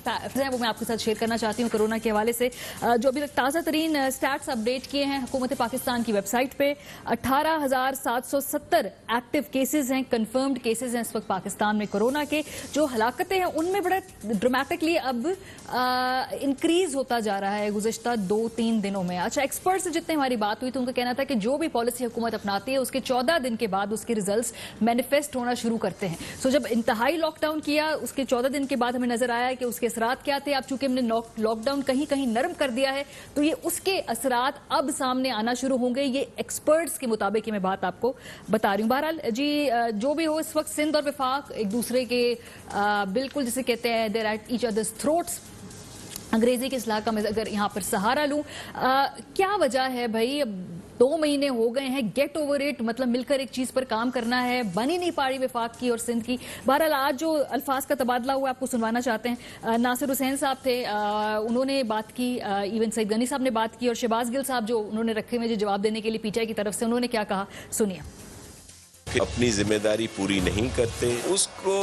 Facts हैं वो मैं आपके साथ शेयर करना चाहती हूँ कोरोना के हवाले से। जो अभी तक ताज़ा तरीन स्टैट्स अपडेट किए हैं हुकूमत पाकिस्तान की वेबसाइट पे, 18,770 एक्टिव केसेस हैं, कंफर्म्ड केसेस हैं इस वक्त पाकिस्तान में कोरोना के। जो हलाकतें हैं उनमें बड़ा ड्रामेटिकली अब इंक्रीज होता जा रहा है गुज़िश्ता 2-3 दिनों में। अच्छा, एक्सपर्ट से जितने हमारी बात हुई तो उनका कहना था कि जो भी पॉलिसी हुकूमत अपनाती है उसके 14 दिन के बाद उसके रिजल्ट्स मैनिफेस्ट होना शुरू करते हैं। सो जब इंतहाई लॉकडाउन किया उसके 14 दिन के बाद हमें नजर आया कि उसके असरात क्या थे। अब चूंकि हमने लॉकडाउन कहीं कहीं नरम कर दिया है तो ये उसके असरात अब सामने आना शुरू होंगे, ये एक्सपर्ट्स के मुताबिक मैं बात आपको बता रही हूँ। बहरहाल जी, जो भी हो, इस वक्त सिंध और वफाक एक दूसरे के बिल्कुल जिसे कहते हैं there at each others throats, अंग्रेजी के इस्लाह का मैं अगर यहाँ पर सहारा लूँ। क्या वजह है भाई, अब 2 महीने हो गए हैं, गेट ओवर इट, मतलब मिलकर एक चीज़ पर काम करना है, बन ही नहीं पा रही वफाक की और सिंध की। बहरहाल आज जो अल्फाज का तबादला हुआ आपको सुनवाना चाहते हैं। नासिर हुसैन साहब थे, उन्होंने बात की, इवन सईद गनी साहब ने बात की, और शहबाज गिल साहब जो उन्होंने रखे हुए जो जवाब देने के लिए पीटीआई की तरफ से, उन्होंने क्या कहा सुनिए। अपनी जिम्मेदारी पूरी नहीं करते उसको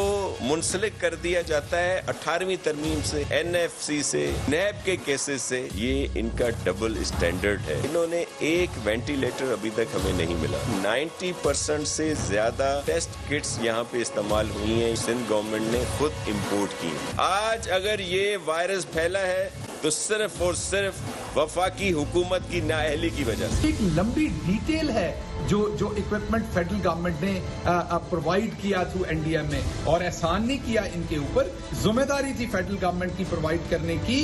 मुंसलिक कर दिया जाता है 18वीं तरमीम से, एनएफसी से, नैब के केसेस से। ये इनका डबल स्टैंडर्ड है। इन्होंने एक वेंटिलेटर अभी तक हमें नहीं मिला। 90% से ज्यादा टेस्ट किट्स यहाँ पे इस्तेमाल हुई हैं, सिंध गवर्नमेंट ने खुद इम्पोर्ट की। आज अगर ये वायरस फैला है तो सिर्फ और सिर्फ वफाकी हुकूमत की नाअहली की वजह से। एक लंबी डिटेल है जो इक्विपमेंट फेडरल गवर्नमेंट ने प्रोवाइड किया थ्रू एनडीएम में, और एहसान नहीं किया इनके ऊपर। जिम्मेदारी थी फेडरल गवर्नमेंट की प्रोवाइड करने की,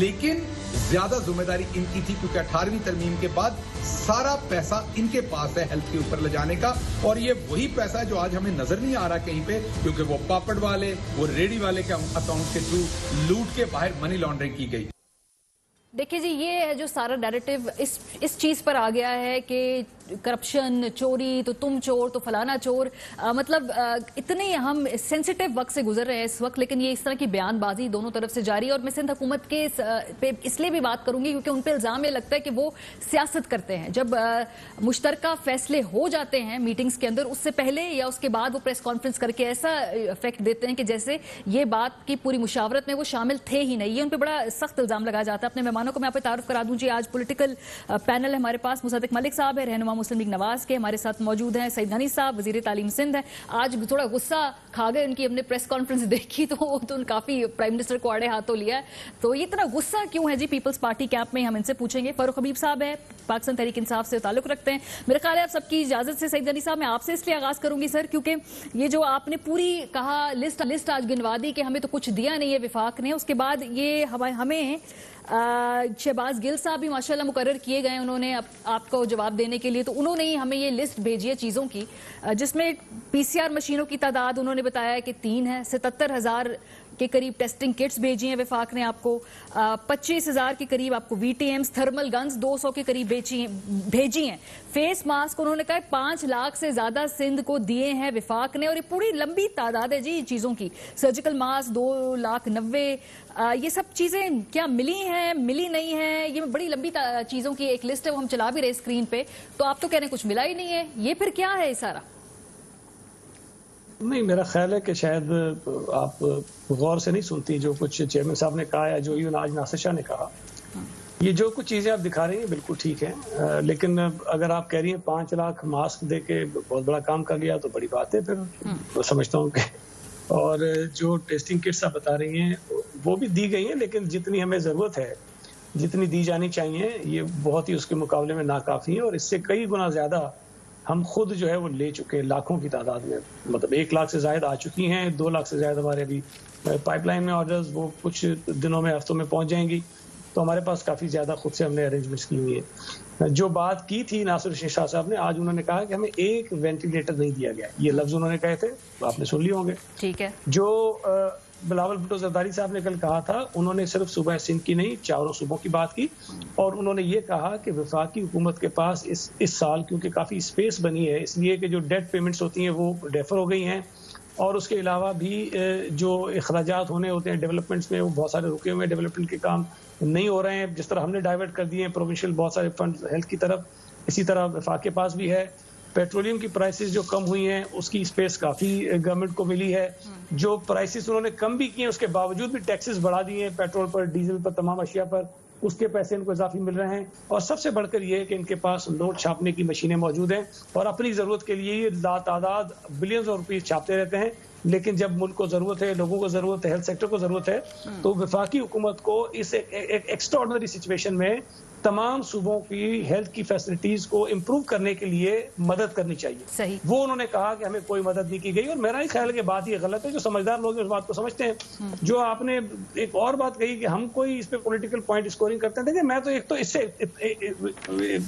लेकिन ज्यादा जिम्मेदारी इनकी थी क्योंकि 18वीं तरमीम के बाद सारा पैसा इनके पास है हेल्थ के ऊपर ले जाने का। और ये वही पैसा है जो आज हमें नजर नहीं आ रहा कहीं पे, क्योंकि वो पापड़ वाले, वो रेडी वाले के अकाउंट के थ्रू लूट के बाहर मनी लॉन्ड्रिंग की गई। देखिए जी, ये है जो सारा नैरेटिव इस चीज़ पर आ गया है कि करप्शन, चोरी, तो तुम चोर तो फलाना चोर। मतलब इतने हम सेंसिटिव वक्त से गुजर रहे हैं इस वक्त, लेकिन ये इस तरह की बयानबाजी दोनों तरफ से जारी है। और मैं सिंध हुकूमत के पे इसलिए भी बात करूंगी क्योंकि उन पर इल्ज़ाम ये लगता है कि वो सियासत करते हैं। जब मुश्तरका फैसले हो जाते हैं मीटिंग्स के अंदर, उससे पहले या उसके बाद वो प्रेस कॉन्फ्रेंस करके ऐसा इफेक्ट देते हैं कि जैसे ये बात की पूरी मुशावरत में वो शामिल थे ही नहीं। ये उन पर बड़ा सख्त इल्ज़ाम लगाया जाता है। अपने मेहमानों को मैं आप पे तारुफ करा दूं जी। आज पॉलिटिकल पैनल है हमारे पास, मुसद्दिक मलिक साहब है, रहनुमा मुस्लिम लीग नवाज के हमारे साथ मौजूद हैं, सईद गनी साहब वजीर तालीम सिंध है। आज थोड़ा गुस्सा खा गए, उनकी हमने प्रेस कॉन्फ्रेंस देखी तो काफी प्राइम मिनिस्टर को आड़े हाथों लिया है। तो ये इतना गुस्सा क्यों है जी पीपल्स पार्टी कैंप में, हम इनसे पूछेंगे। फारूक हबीब साहब है, पाकिस्तान तहरीक इंसाफ से ताल्लुक रखते हैं। मेरा ख्याल है आप सबकी इजाजत से सईद गनी साहब मैं आपसे इसलिए आगाज करूंगी सर, क्योंकि ये जो आपने पूरी कहा लिस्ट आज गिनवा दी कि हमें तो कुछ दिया नहीं है विफाक ने, उसके बाद ये हमें शहबाज गिल साहब भी माशाल्लाह मुकर्रर किए गए उन्होंने आपको जवाब देने के लिए। तो उन्होंने ही हमें ये लिस्ट भेजी है चीज़ों की, जिसमें पीसीआर मशीनों की तादाद उन्होंने बताया कि 3 है, 77,000 के करीब टेस्टिंग किट्स भेजी हैं विफाक ने आपको, 25,000 के करीब आपको वीटीएम्स, थर्मल गन्स 200 के करीब भेजी हैं। फेस मास्क उन्होंने कहा 5 लाख से ज्यादा सिंध को दिए हैं विफाक ने, और ये पूरी लंबी तादाद है जी चीजों की। सर्जिकल मास्क 2,90,000, ये सब चीजें क्या मिली हैं, मिली नहीं है, ये बड़ी लंबी चीजों की एक लिस्ट है, वो हम चला भी रहे स्क्रीन पे। तो आप तो कह रहे हैं कुछ मिला ही नहीं है, ये फिर क्या है सारा? नहीं, मेरा ख्याल है कि शायद आप गौर से नहीं सुनती जो कुछ चेयरमैन साहब ने कहा या जो यूं आज नासिर शाह ने कहा। ये जो कुछ चीज़ें आप दिखा रही हैं बिल्कुल ठीक है, लेकिन अगर आप कह रही हैं 5 लाख मास्क दे के बहुत बड़ा काम कर लिया तो बड़ी बात है फिर, तो समझता हूँ कि। और जो टेस्टिंग किट्स आप बता रही हैं वो भी दी गई हैं, लेकिन जितनी हमें ज़रूरत है, जितनी दी जानी चाहिए, ये बहुत ही उसके मुकाबले में नाकाफ़ी है। और इससे कई गुना ज़्यादा हम खुद जो है वो ले चुके हैं, लाखों की तादाद में, मतलब 1 लाख से ज़ायद आ चुकी हैं। 2 लाख से ज़्यादा हमारे अभी पाइपलाइन में ऑर्डर्स, वो कुछ दिनों में, हफ्तों में पहुंच जाएंगी। तो हमारे पास काफ़ी ज़्यादा खुद से हमने अरेंजमेंट्स की हुई है। जो बात की थी नासिर शाह साहब ने, आज उन्होंने कहा कि हमें एक वेंटिलेटर नहीं दिया गया, ये लफ्ज़ उन्होंने कहे थे, तो आपने सुन लिए होंगे। ठीक है। जो बिलावल भुट्टो जरदारी साहब ने कल कहा था, उन्होंने सिर्फ सूबा सिंध की नहीं, चारों सूबों की बात की, और उन्होंने ये कहा कि वफाकी हुकूमत के पास इस साल क्योंकि काफ़ी स्पेस बनी है, इसलिए कि जो डेट पेमेंट्स होती हैं वो डेफर हो गई हैं, और उसके अलावा भी जो अखराजात होने होते हैं डेवलपमेंट्स में, वो बहुत सारे रुके हुए हैं, डेवलपमेंट के काम नहीं हो रहे हैं। जिस तरह हमने डाइवर्ट कर दिए हैं प्रोविंशियल बहुत सारे फंड हेल्थ की तरफ, इसी तरह वफाक के पास भी है। पेट्रोलियम की प्राइसेस जो कम हुई हैं उसकी स्पेस काफ़ी गवर्नमेंट को मिली है। जो प्राइसेस उन्होंने कम भी किए हैं उसके बावजूद भी टैक्सेस बढ़ा दिए हैं, पेट्रोल पर, डीजल पर, तमाम अशिया पर, उसके पैसे इनको इजाफी मिल रहे हैं। और सबसे बढ़कर ये है कि इनके पास नोट छापने की मशीनें मौजूद हैं और अपनी ज़रूरत के लिए ये तादाद बिलियंस ऑफ रुपीस छापते रहते हैं। लेकिन जब मुल्क को ज़रूरत है, लोगों को ज़रूरत है, हेल्थ सेक्टर को ज़रूरत है, तो वफाकी हुकूमत को इस एक एक्स्ट्राऑर्डिनरी सिचुएशन में तमाम सूबों की हेल्थ की फैसिलिटीज को इम्प्रूव करने के लिए मदद करनी चाहिए। सही। वो उन्होंने कहा कि हमें कोई मदद नहीं की गई और मेरा ही ख्याल है कि बात ये गलत है। जो समझदार लोग इस बात को समझते हैं। जो आपने एक और बात कही कि हम कोई इस पे पॉलिटिकल पॉइंट स्कोरिंग करते हैं, देखिए मैं तो एक तो इससे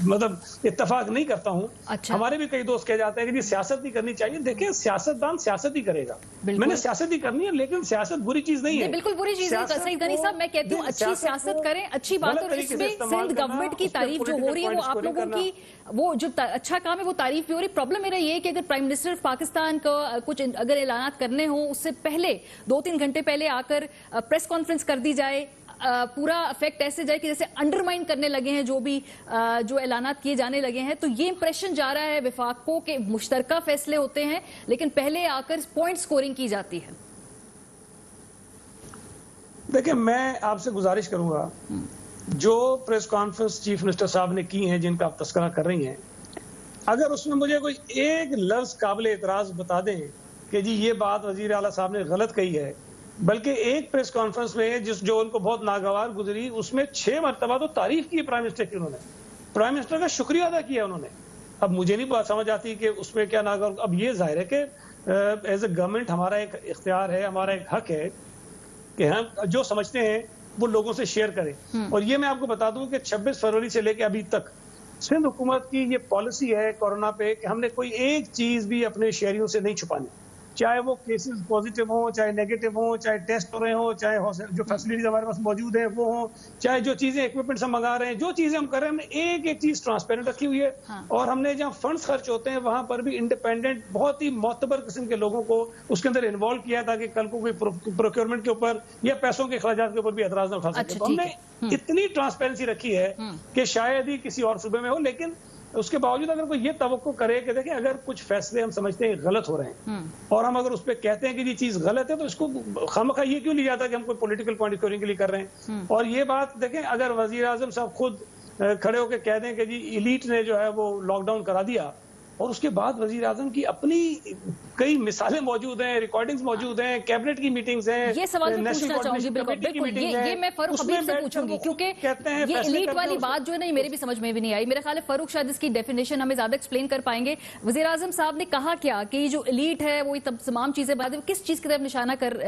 मतलब इत्तेफाक नहीं करता हूँ। अच्छा। हमारे भी कई दोस्त कह जाते हैं कि सियासत नहीं करनी चाहिए। देखिए सियासतदान सियासत ही करेगा, मैंने सियासत ही करनी है, लेकिन सियासत बुरी चीज नहीं है। बिल्कुल बुरी चीज है सईद गनी साहब, मैं कहती हूँ अच्छी सियासत करें, अच्छी बात। और इसमें सिंध गवर्नमेंट की तारीफ जो हो रही है वो आप लोगों की, वो जो अच्छा काम है वो तारीफ भी हो रही। प्रॉब्लम मेरा ये है कि अगर प्राइम मिनिस्टर पाकिस्तान को कुछ अगर ऐलानात करने हो उससे पहले 2-3 घंटे पहले आकर प्रेस कॉन्फ्रेंस कर दी जाए, पूरा इफेक्ट ऐसे जाए कि जैसे अंडरमाइन करने लगे हैं जो भी जो ऐलानात किए जाने लगे हैं, तो ये इंप्रेशन जा रहा है विफाक को कि मुश्तरका फैसले होते हैं लेकिन पहले आकर पॉइंट स्कोरिंग की जाती है। देखिए मैं आपसे गुजारिश करूंगा, जो प्रेस कॉन्फ्रेंस चीफ मिनिस्टर साहब ने की हैं जिनका आप तस्करा कर रही हैं, अगर उसमें मुझे कोई एक लफ्ज काबिल एतराज बता दें कि जी ये बात वजीर आला साहब ने गलत कही है, बल्कि एक प्रेस कॉन्फ्रेंस में जो उनको बहुत नागवार गुजरी उसमें 6 मरतबा तो तारीफ की प्राइम मिनिस्टर की, उन्होंने प्राइम मिनिस्टर का शुक्रिया अदा किया उन्होंने। अब मुझे नहीं बात समझ आती कि उसमें क्या नागवार। अब ये जाहिर है कि एज ए गवर्नमेंट हमारा एक इख्तियार है, हमारा एक हक है कि हम जो समझते हैं वो लोगों से शेयर करें। और ये मैं आपको बता दूं कि 26 फरवरी से लेकर अभी तक सिंध हुकूमत की ये पॉलिसी है कोरोना पे कि हमने कोई एक चीज भी अपने शहरियों से नहीं छुपानी, चाहे वो केसेस पॉजिटिव हो, चाहे नेगेटिव हो, चाहे टेस्ट हो रहे हो, चाहे जो फैसिलिटीज हमारे पास मौजूद है वो हो, चाहे जो चीजें इक्विपमेंट्स हम मंगा रहे हैं, जो चीजें हम कर रहे हैं, हमने एक एक चीज ट्रांसपेरेंट रखी हुई है। और हमने जहाँ फंड्स खर्च होते हैं वहां पर भी इंडिपेंडेंट बहुत ही मोतबर किस्म के लोगों को उसके अंदर इन्वॉल्व किया ताकि कल को कोई प्रोक्योरमेंट के ऊपर या पैसों के अखराजात के ऊपर भी एतराज ना उठा सके। तो हमने इतनी ट्रांसपेरेंसी रखी है कि शायद ही किसी और सूबे में हो, लेकिन उसके बावजूद अगर कोई ये तवक्को करे कि देखिए अगर कुछ फैसले हम समझते हैं गलत हो रहे हैं और हम अगर उस पर कहते हैं कि ये चीज गलत है, तो इसको खामखा ये क्यों लिया जाता कि हम कोई पॉलिटिकल पॉइंट स्कोरिंग के लिए कर रहे हैं। और ये बात देखें, अगर वजीर आजम साहब खुद खड़े होकर कह दें कि जी इलीट ने जो है वो लॉकडाउन करा दिया, और उसके बाद वजीर आजम की अपनी कई मिसालें मौजूद हैं, रिकॉर्डिंग्स मौजूद हैं, कैबिनेट की मीटिंग्स हैं, ये सवाल मैं पूछना चाहूंगी। बिल्कुल ये मैं फारूक हबीब से पूछूंगी, क्योंकि ये एलीट वाली बात जो है ना ये मेरी भी समझ में भी नहीं आई। मेरे ख्याल है फारूक शायद इसकी डेफिनेशन हमें ज्यादा एक्सप्लेन कर पाएंगे। वजीर आजम साहब ने कहा क्या कि जो एलीट है वो तमाम चीजें किस चीज की तरफ निशाना कर